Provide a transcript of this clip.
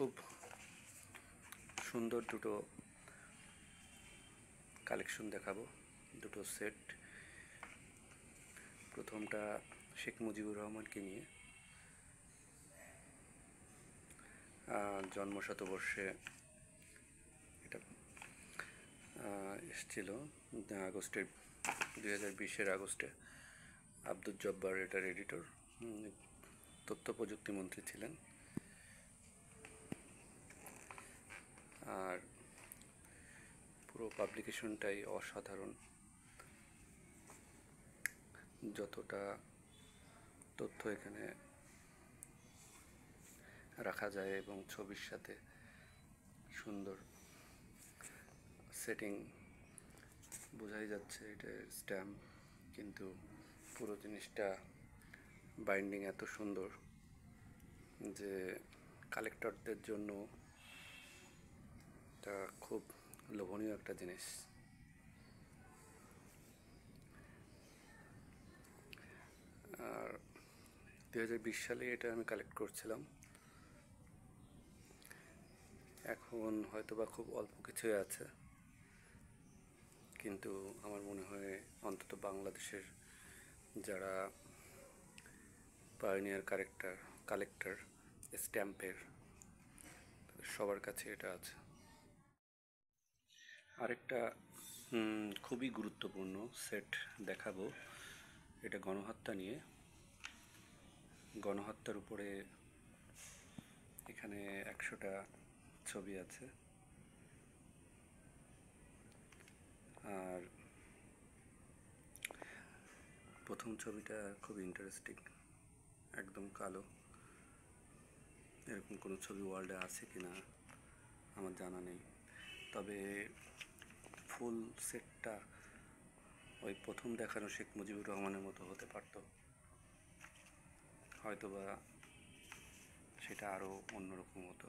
খুব সুন্দর দুটো কালেকশন দেখাবো, দুটো সেট। প্রথমটা শেখ মুজিবুর রহমানকে নিয়ে, জন্মশতবর্ষে এটা এসেছিল আগস্টের 2020-এর আগস্টে। আব্দুল জব্বার এটার এডিটর, তথ্য প্রযুক্তিমন্ত্রী ছিলেন। আর পুরো পাবলিকেশনটাই অসাধারণ, যতটা তথ্য এখানে রাখা যায় এবং ছবির সাথে সুন্দর সেটিং, বোঝাই যাচ্ছে এটা স্ট্যাম্প, কিন্তু পুরো জিনিসটা বাইন্ডিং এত সুন্দর যে কালেক্টরদের জন্য এটা খুব লোভনীয় একটা জিনিস। আর 2020 সালে এটা আমি কালেক্ট করছিলাম। এখন হয়তো বা খুব অল্প কিছুই আছে, কিন্তু আমার মনে হয় অন্তত বাংলাদেশের যারা পায়োনিয়ার কালেক্টর স্ট্যাম্পের, সবার কাছে এটা আছে। আরেকটা খুবই গুরুত্বপূর্ণ সেট দেখাবো, এটা গণহত্যা নিয়ে। গণহত্যার উপরে এখানে 100টা ছবি আছে। আর প্রথম ছবিটা খুব ইন্টারেস্টিং, একদম কালো। এরকম কোনো ছবি ওয়ার্ল্ডে আছে কিনা আমার জানা নেই, তবে ফুল সেটটা ওই প্রথম দেখানো শেখ মুজিবুর রহমানের মতো হতে পারত, হয়তোবা সেটা আরও অন্যরকম হতো।